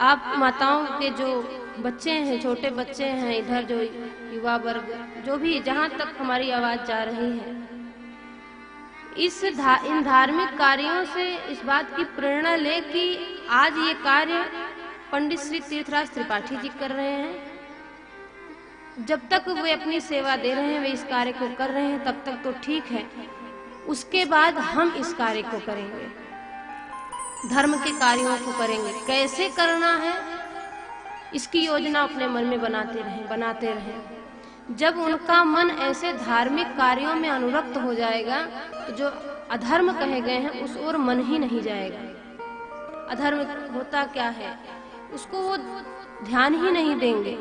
आप माताओं के जो बच्चे हैं, छोटे बच्चे हैं, इधर जो युवा वर्ग, जो भी जहां तक हमारी आवाज जा रही है, इन धार्मिक कार्यों से इस बात की प्रेरणा ले कि आज ये कार्य पंडित श्री तीर्थराज त्रिपाठी जी कर रहे हैं। जब तक वे अपनी सेवा दे रहे हैं, वे इस कार्य को कर रहे हैं, तब तक तो ठीक है। उसके बाद हम इस कार्य को करेंगे, धर्म के कार्यों को करेंगे। कैसे करना है इसकी योजना अपने मन में बनाते रहें। जब उनका मन ऐसे धार्मिक कार्यों में अनुरक्त हो जाएगा तो जो अधर्म कहे गए हैं उस ओर मन ही नहीं जाएगा। अधर्म होता क्या है उसको वो ध्यान ही नहीं देंगे।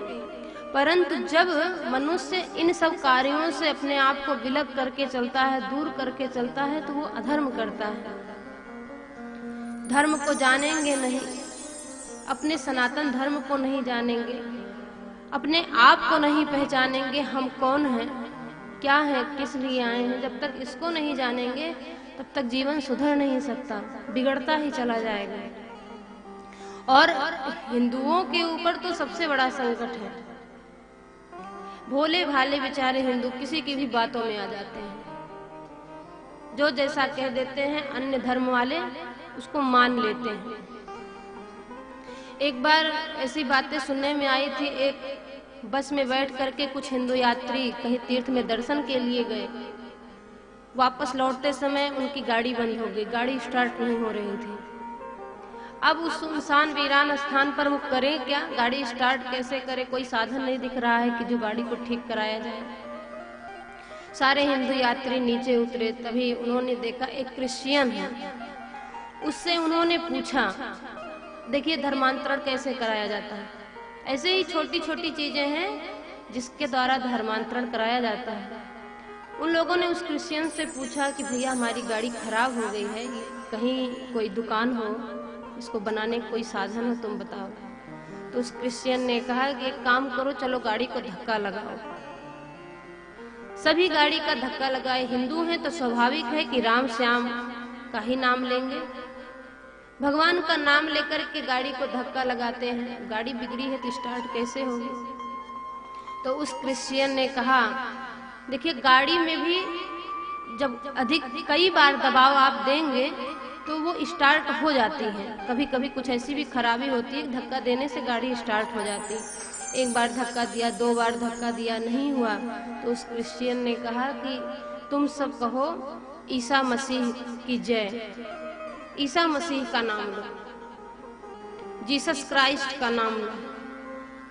परंतु जब मनुष्य इन सब कार्यों से अपने आप को विलग करके चलता है, दूर करके चलता है, तो वो अधर्म करता है। धर्म को जानेंगे नहीं, अपने सनातन धर्म को नहीं जानेंगे, अपने आप को नहीं पहचानेंगे, हम कौन हैं, क्या है, किस लिए आए हैं। जब तक इसको नहीं जानेंगे तब तक जीवन सुधर नहीं सकता, बिगड़ता ही चला जाएगा। और हिंदुओं के ऊपर तो सबसे बड़ा संकट है। भोले भाले बेचारे हिंदू किसी की भी बातों में आ जाते हैं, जो जैसा कह देते हैं अन्य धर्म वाले उसको मान लेते हैं। एक बार ऐसी बातें सुनने में आई थी, एक बस में बैठ करके कुछ हिंदू यात्री कहीं तीर्थ में दर्शन के लिए गए। वापस लौटते समय उनकी गाड़ी बंद हो गई, गाड़ी स्टार्ट नहीं हो रही थी। अब उस सुनसान वीरान स्थान पर वो करें क्या, गाड़ी स्टार्ट कैसे करे, कोई साधन नहीं दिख रहा है कि जो गाड़ी को ठीक कराया जाए। सारे हिंदू यात्री नीचे उतरे, तभी उन्होंने देखा एक क्रिश्चियन है। उससे उन्होंने पूछा, देखिए धर्मांतरण कैसे कराया जाता है। ऐसे ही छोटी छोटी चीजें हैं जिसके द्वारा धर्मांतरण कराया जाता है। उन लोगों ने उस क्रिश्चियन से पूछा कि भैया हमारी गाड़ी खराब हो गई है, कहीं कोई दुकान हो, इसको बनाने का कोई साधन हो, तुम बताओ। तो उस क्रिश्चियन ने कहा कि एक काम करो, चलो गाड़ी को धक्का लगाओ। सभी गाड़ी का धक्का लगाए। हिंदू हैं तो स्वाभाविक है कि राम श्याम का ही नाम लेंगे, भगवान का नाम लेकर के गाड़ी को धक्का लगाते हैं। गाड़ी बिगड़ी है तो स्टार्ट कैसे होगी। तो उस क्रिश्चियन ने कहा, देखिए गाड़ी में भी जब अधिक कई बार दबाव आप देंगे तो वो स्टार्ट हो जाती है। कभी कभी कुछ ऐसी भी खराबी होती है, धक्का देने से गाड़ी स्टार्ट हो जाती है। एक बार धक्का दिया, 2 बार धक्का दिया, नहीं हुआ तो उस क्रिश्चियन ने कहा कि तुम सब कहो ईसा मसीह की जय, ईसा मसीह का नाम लो, जीसस क्राइस्ट का नाम लो,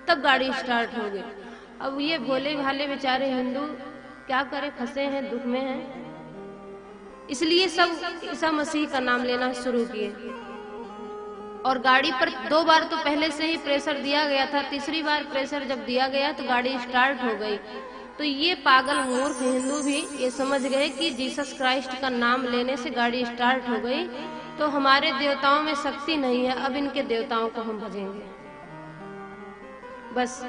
तब गाड़ी स्टार्ट हो गई। अब ये भोले भाले बेचारे हिंदू क्या करें, फंसे हैं, दुख में हैं, इसलिए सब ईसा मसीह का नाम लेना शुरू किए। और गाड़ी पर 2 बार तो पहले से ही प्रेशर दिया गया था, तीसरी बार प्रेशर जब दिया गया तो गाड़ी स्टार्ट हो गई। तो ये पागल मूर्ख हिंदू भी ये समझ गए कि जीसस क्राइस्ट का नाम लेने से गाड़ी स्टार्ट हो गई तो हमारे देवताओं में शक्ति नहीं है, अब इनके देवताओं को हम भजेंगे। बस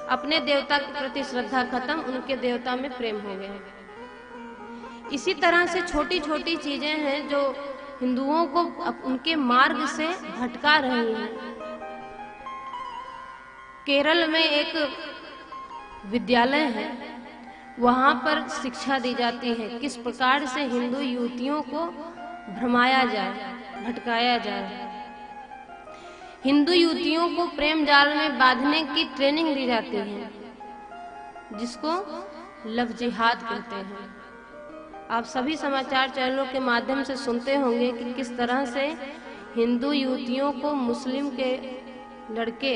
अपने देवता के प्रति श्रद्धा खत्म, उनके देवता में प्रेम हो गया। इसी तरह से छोटी छोटी चीजें हैं जो हिंदुओं को उनके मार्ग से भटका रही हैं। केरल में एक विद्यालय है, वहां पर शिक्षा दी जाती है किस प्रकार से हिंदू युवतियों को भ्रमाया जाए, भटकाया जाए। हिंदू युवतियों को प्रेम जाल में बांधने की ट्रेनिंग दी जाती है, जिसको लव जिहाद कहते हैं। आप सभी समाचार चैनलों के माध्यम से सुनते होंगे कि किस तरह से हिंदू युवतियों को मुस्लिम के लड़के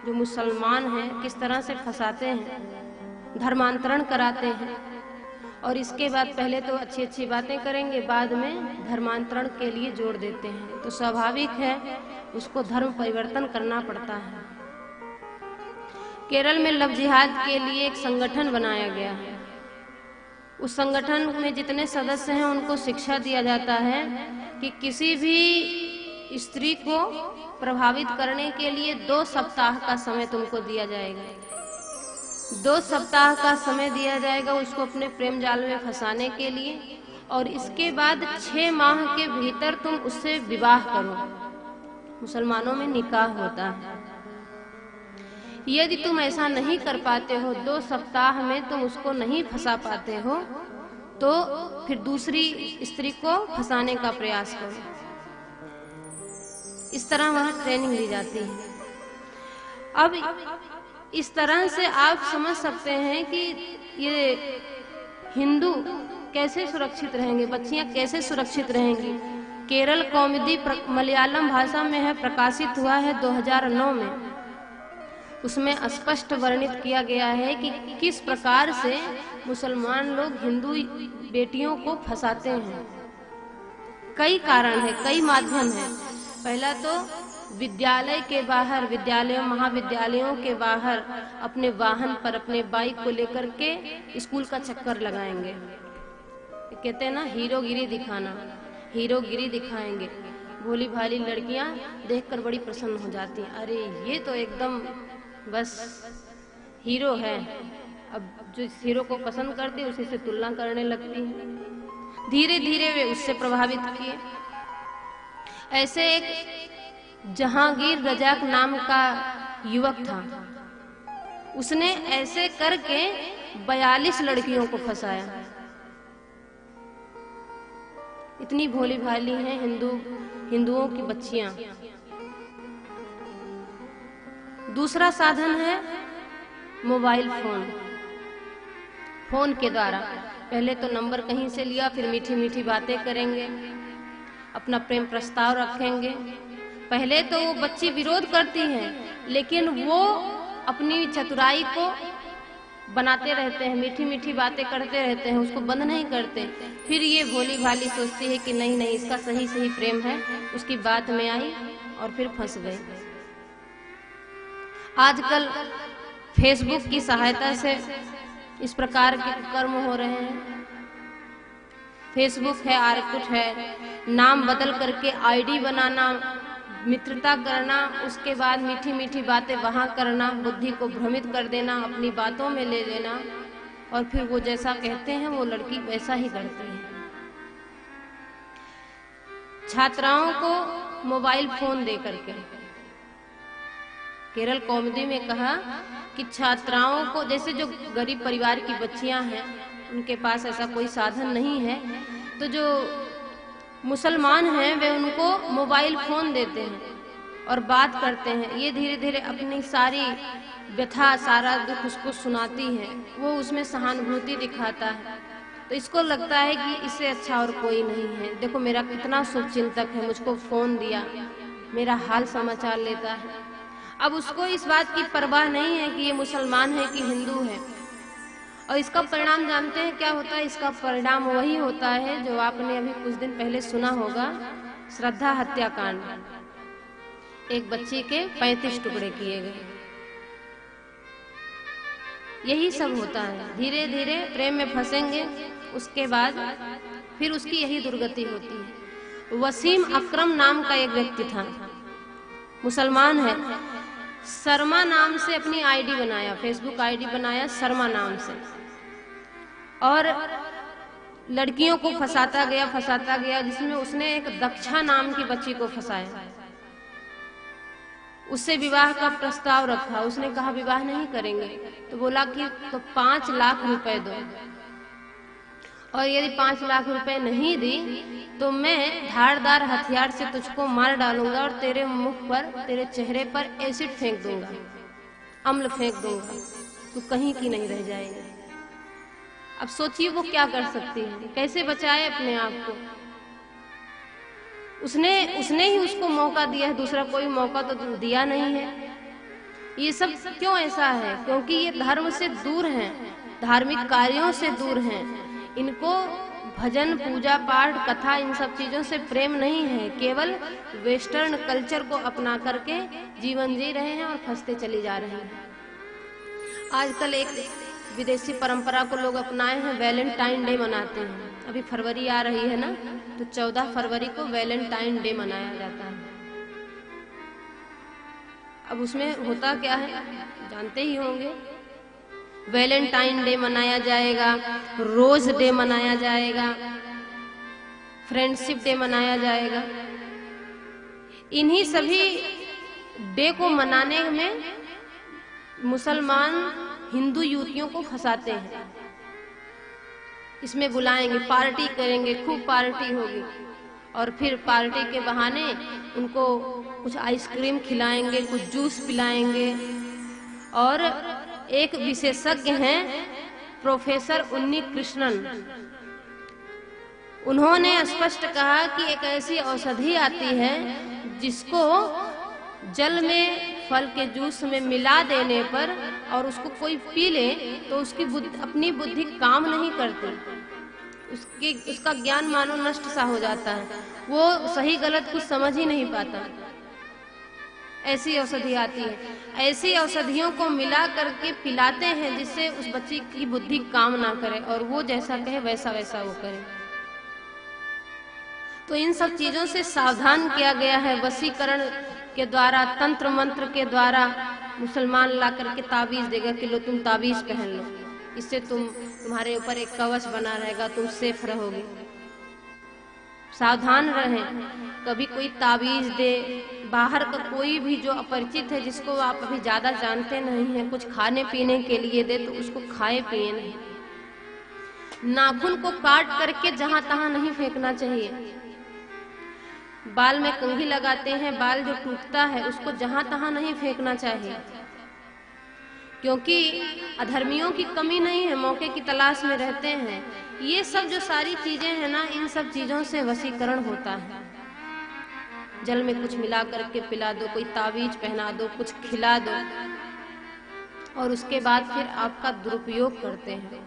जो मुसलमान हैं किस तरह से फंसाते हैं, धर्मांतरण कराते हैं। और इसके बाद पहले तो अच्छी अच्छी बातें करेंगे, बाद में धर्मांतरण के लिए जोड़ देते हैं। तो स्वाभाविक है उसको धर्म परिवर्तन करना पड़ता है। केरल में लव जिहाद के लिए एक संगठन बनाया गया है। उस संगठन में जितने सदस्य हैं उनको शिक्षा दिया जाता है कि किसी भी स्त्री को प्रभावित करने के लिए 2 सप्ताह का समय तुमको दिया जाएगा। 2 सप्ताह का समय दिया जाएगा उसको अपने प्रेम जाल में फंसाने के लिए, और इसके बाद 6 माह के भीतर तुम उससे विवाह करो। मुसलमानों में निकाह होता है। यदि तुम ऐसा नहीं कर पाते हो, 2 सप्ताह में तुम उसको नहीं फंसा पाते हो, तो फिर दूसरी स्त्री को फंसाने का प्रयास करो। इस तरह वहां ट्रेनिंग दी जाती है। अब इस तरह से आप समझ सकते हैं कि ये हिंदू कैसे सुरक्षित रहेंगे, बच्चियां कैसे सुरक्षित रहेंगी। केरल कौमुदी मलयालम भाषा में है, प्रकाशित हुआ है 2009 में। उसमें स्पष्ट वर्णित किया गया है कि किस प्रकार से मुसलमान लोग हिंदू बेटियों को फंसाते हैं। कई कारण है, कई माध्यम है। पहला तो विद्यालय के बाहर, विद्यालयों महाविद्यालयों के बाहर अपने वाहन पर, अपने बाइक को लेकर के स्कूल का चक्कर लगाएंगे। कहते हैं ना, हीरोगिरी दिखाना, हीरोगिरी दिखाएंगे। भोली भाली लड़कियां देखकर बड़ी प्रसन्न हो जाती हैं, अरे ये तो एकदम बस हीरो है। अब जो इस हीरो को पसंद करती है उसी से तुलना करने लगती है। धीरे धीरे वे उससे प्रभावित किए। ऐसे एक जहांगीर रजाक नाम का युवक था, उसने ऐसे करके 42 लड़कियों को फंसाया। इतनी भोली भाली हैं हिंदुओं की बच्चियां। दूसरा साधन है मोबाइल फोन के द्वारा। पहले तो नंबर कहीं से लिया, फिर मीठी मीठी बातें करेंगे, अपना प्रेम प्रस्ताव रखेंगे। पहले तो वो बच्ची विरोध करती है, लेकिन वो अपनी चतुराई को बनाते रहते हैं, मीठी मीठी बातें करते रहते हैं, उसको बंद नहीं करते। फिर ये भोली भाली सोचती है कि नहीं नहीं, इसका सही सही प्रेम है, उसकी बात में आई और फिर फंस गई। आजकल फेसबुक की सहायता से इस प्रकार के कर्म हो रहे हैं। फेसबुक है, आर्कुट है, नाम बदल करके आईडी बनाना, मित्रता करना, उसके बाद मीठी मीठी बातें वहां करना, बुद्धि को भ्रमित कर देना, अपनी बातों में ले लेना, और फिर वो जैसा कहते हैं वो लड़की वैसा ही करती है। छात्राओं को मोबाइल फोन दे करके केरल कौमुदी में कहा कि छात्राओं को, जैसे जो गरीब परिवार की बच्चियां हैं उनके पास ऐसा कोई साधन नहीं है, तो जो मुसलमान हैं वे उनको मोबाइल फोन देते हैं और बात करते हैं। ये धीरे धीरे अपनी सारी व्यथा, सारा दुख उसको सुनाती है, वो उसमें सहानुभूति दिखाता है। तो इसको लगता है कि इससे अच्छा और कोई नहीं है। देखो मेरा कितना शुभचिंतक है, मुझको फोन दिया, मेरा हाल समाचार लेता है। अब उसको इस बात की परवाह नहीं है कि ये मुसलमान है कि हिंदू है। और इसका परिणाम जानते हैं क्या होता है? इसका परिणाम वही होता है जो आपने अभी कुछ दिन पहले सुना होगा, श्रद्धा हत्याकांड। एक बच्ची के 35 टुकड़े किए गए। यही सब होता है। धीरे धीरे प्रेम में फंसेंगे, उसके बाद फिर उसकी यही दुर्गति होती है। वसीम अकरम नाम का एक व्यक्ति था, मुसलमान है। शर्मा नाम से अपनी आईडी बनाया, फेसबुक आईडी बनाया शर्मा नाम से, और लड़कियों को फंसाता गया, जिसमें उसने एक दक्षा नाम की बच्ची को फंसाया। उससे विवाह का प्रस्ताव रखा। उसने कहा विवाह नहीं करेंगे, तो बोला कि तो 5 लाख रुपए दो, और यदि 5 लाख रुपए नहीं दी तो मैं धारदार हथियार से तुझको मार डालूंगा और तेरे मुख पर, तेरे चेहरे पर एसिड फेंक दूंगा, अम्ल फेंक दूंगा, तू कहीं की नहीं रह जाएगी। अब सोचिए वो क्या कर सकती है, कैसे बचाए अपने आप को। उसने ही उसको मौका दिया है, दूसरा कोई मौका तो दिया नहीं है। ये सब क्यों ऐसा है? क्योंकि ये धर्म से दूर हैं, धार्मिक कार्यों से दूर हैं। इनको भजन, पूजा पाठ, कथा, इन सब चीजों से प्रेम नहीं है। केवल वेस्टर्न कल्चर को अपना करके जीवन जी रहे हैं और फंसते चले जा रहे हैं। आजकल एक विदेशी परंपरा को लोग अपनाए हैं, वैलेंटाइन डे मनाते हैं। अभी फरवरी आ रही है ना, तो 14 फरवरी को वैलेंटाइन डे मनाया जाता है। अब उसमें होता क्या है जानते ही होंगे। वैलेंटाइन डे मनाया जाएगा, रोज डे मनाया जाएगा, फ्रेंडशिप डे मनाया जाएगा। इन्हीं सभी डे को मनाने में मुसलमान हिंदू युवतियों को फंसाते हैं। इसमें बुलाएंगे, पार्टी करेंगे, खूब पार्टी होगी, और फिर पार्टी के बहाने उनको कुछ आइसक्रीम खिलाएंगे, कुछ जूस पिलाएंगे। और एक विशेषज्ञ हैं प्रोफेसर उन्नी कृष्णन, उन्होंने स्पष्ट कहा कि एक ऐसी औषधि आती है जिसको जल में, फल के जूस में मिला देने पर और उसको कोई पी ले तो उसकी अपनी बुद्धि काम नहीं करती, उसका ज्ञान मानो नष्ट सा हो जाता है, वो सही गलत कुछ समझ ही नहीं पाता। ऐसी औषधि आती है, ऐसी औषधियों को मिला करके पिलाते हैं जिससे उस बच्ची की बुद्धि काम ना करे और वो जैसा कहे वैसा वैसा वो करे। तो इन सब चीजों से सावधान किया गया है। वशीकरण के द्वारा, तंत्र मंत्र के द्वारा मुसलमान ला करके ताबीज देगा कि लो तुम ताबीज पहन लो, इससे तुम्हारे ऊपर एक कवच बना रहेगा, तुम सेफ रहोगे। सावधान रहें, कभी कोई ताबीज दे, बाहर का कोई भी जो अपरिचित है जिसको आप अभी ज्यादा जानते नहीं हैं, कुछ खाने पीने के लिए दे तो उसको खाए पिए नहीं। नाखून को काट करके जहां तहां नहीं फेंकना चाहिए। बाल में कंघी लगाते हैं, बाल जो टूटता है उसको जहां तहां नहीं फेंकना चाहिए, क्योंकि अधर्मियों की कमी नहीं है, मौके की तलाश में रहते हैं। ये सब जो सारी चीजें हैं ना, इन सब चीजों से वशीकरण होता है। जल में कुछ मिला करके पिला दो, कोई ताबीज पहना दो, कुछ खिला दो, और उसके बाद फिर आपका दुरुपयोग करते हैं।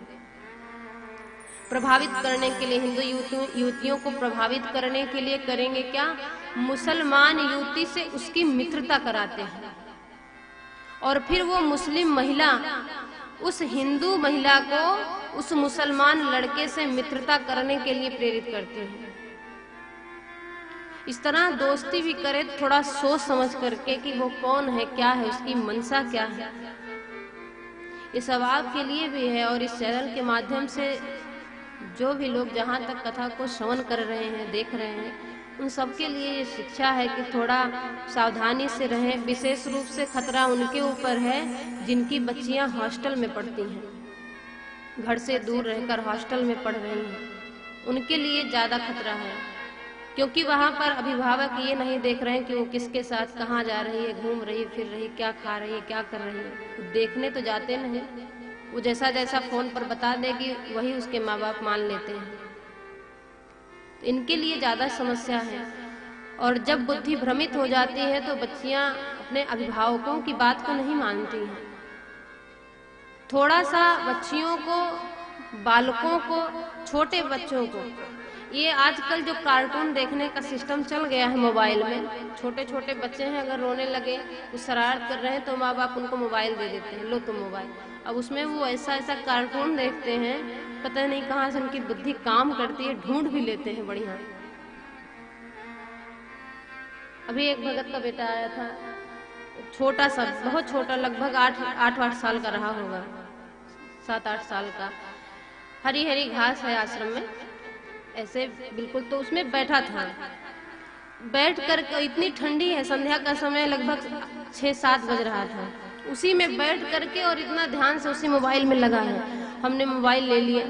प्रभावित करने के लिए, हिंदू युवतियों को प्रभावित करने के लिए करेंगे क्या? मुसलमान युवती से उसकी मित्रता कराते हैं और फिर वो मुस्लिम महिला उस हिंदू महिला को उस मुसलमान लड़के से मित्रता करने के लिए प्रेरित करते हैं। इस तरह दोस्ती भी करे थोड़ा सोच समझ करके कि वो कौन है, क्या है, उसकी मनसा क्या है। ये सब आपके लिए भी है, और इस चैनल के माध्यम से जो भी लोग जहाँ तक कथा को श्रवण कर रहे हैं, देख रहे हैं, उन सबके लिए ये शिक्षा है कि थोड़ा सावधानी से रहें। विशेष रूप से खतरा उनके ऊपर है जिनकी बच्चियां हॉस्टल में पढ़ती हैं, घर से दूर रहकर हॉस्टल में पढ़ रही हैं, उनके लिए ज़्यादा खतरा है, क्योंकि वहाँ पर अभिभावक ये नहीं देख रहे हैं कि वो किसके साथ कहाँ जा रही है, घूम रही, फिर रही, क्या खा रही है, क्या कर रही है। देखने तो जाते नहीं, वो जैसा जैसा फोन पर बता देगी वही उसके माँ बाप मान लेते हैं। तो इनके लिए ज्यादा समस्या है, और जब बुद्धि भ्रमित हो जाती है तो बच्चियां अपने अभिभावकों की बात को नहीं मानती हैं। थोड़ा सा बच्चियों को, बालकों को, छोटे बच्चों को, ये आजकल जो कार्टून देखने का सिस्टम चल गया है मोबाइल में, छोटे छोटे बच्चे हैं, अगर रोने लगे, कुछ शरारत कर रहे हैं तो माँ बाप उनको मोबाइल दे देते हैं, लो तुम मोबाइल। अब उसमें वो ऐसा ऐसा कार्टून देखते हैं, पता नहीं कहाँ से उनकी बुद्धि काम करती है, ढूंढ भी लेते हैं बढ़िया। अभी एक भगत का बेटा आया था, छोटा सा, बहुत छोटा, लगभग 8 साल का रहा होगा, 7-8 साल का। हरी हरी घास है आश्रम में ऐसे बिल्कुल, तो उसमें बैठा था। बैठ कर, इतनी ठंडी है, संध्या का समय लगभग 6-7 बज रहा था, उसी में बैठ करके और इतना ध्यान से उसी मोबाइल में लगा है। हमने मोबाइल ले लिया,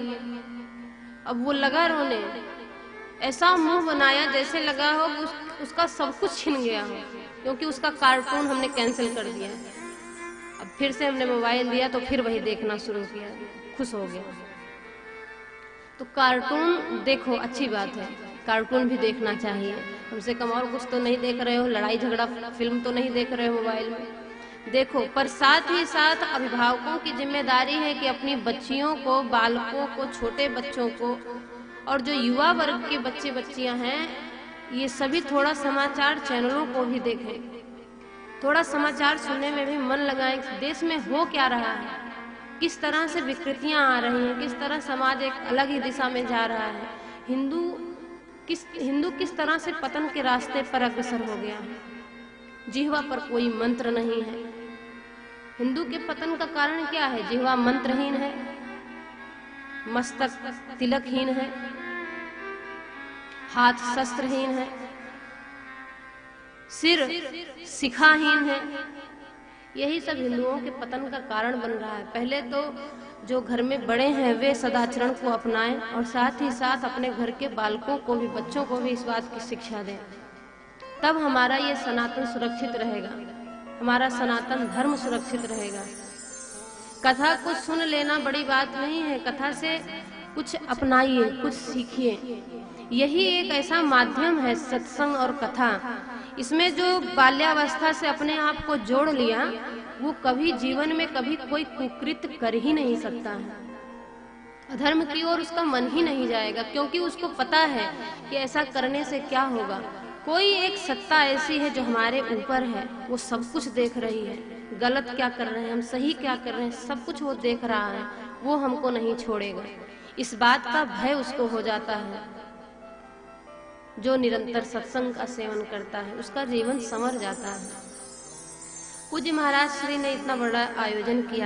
अब वो लगा रोने, ऐसा मुंह बनाया जैसे लगा हो उसका सब कुछ छिन गया हो, क्योंकि उसका कार्टून हमने कैंसिल कर दिया। अब फिर से हमने मोबाइल दिया तो फिर वही देखना शुरू किया, खुश हो गया। तो कार्टून देखो, अच्छी बात है, कार्टून भी देखना चाहिए, कम से कम। और कुछ तो नहीं देख रहे हो, लड़ाई झगड़ा फिल्म तो नहीं देख रहे हो मोबाइल में, देखो। पर साथ ही साथ अभिभावकों की जिम्मेदारी है कि अपनी बच्चियों को, बालकों को, छोटे बच्चों को, और जो युवा वर्ग के बच्चे बच्चियां हैं, ये सभी थोड़ा समाचार चैनलों को भी देखें, थोड़ा समाचार सुनने में भी मन लगाएं। देश में हो क्या रहा है, किस तरह से विकृतियां आ रही हैं, किस तरह समाज एक अलग ही दिशा में जा रहा है, हिंदू किस तरह से पतन के रास्ते पर अग्रसर हो गया है। जिह्वा पर कोई मंत्र नहीं है। हिंदू के पतन का कारण क्या है? जिह्वा मंत्रहीन है, मस्तक तिलकहीन है, हाथ शस्त्रहीन है, सिर शिखाहीन है। यही सब हिंदुओं के पतन का कारण बन रहा है। पहले तो जो घर में बड़े हैं वे सदाचरण को अपनाएं और साथ ही साथ अपने घर के बालकों को भी, बच्चों को भी इस बात की शिक्षा दें। तब हमारा ये सनातन सुरक्षित रहेगा, हमारा सनातन धर्म सुरक्षित रहेगा। कथा को सुन लेना बड़ी बात नहीं है, कथा से कुछ अपनाइए, कुछ सीखिए। यही एक ऐसा माध्यम है सत्संग और कथा। इसमें जो बाल्यावस्था से अपने आप को जोड़ लिया वो कभी जीवन में कभी कोई कुकृत्य कर ही नहीं सकता है। अधर्म की ओर उसका मन ही नहीं जाएगा, क्योंकि उसको पता है कि ऐसा करने से क्या होगा। कोई एक सत्ता ऐसी है जो हमारे ऊपर है, वो सब कुछ देख रही है। गलत क्या कर रहे हैं हम, सही क्या कर रहे हैं, सब कुछ वो देख रहा है। वो हमको नहीं छोड़ेगा, इस बात का भय उसको हो जाता है। जो निरंतर सत्संग का सेवन करता है उसका जीवन संवर जाता है। पूज्य महाराज श्री ने इतना बड़ा आयोजन किया।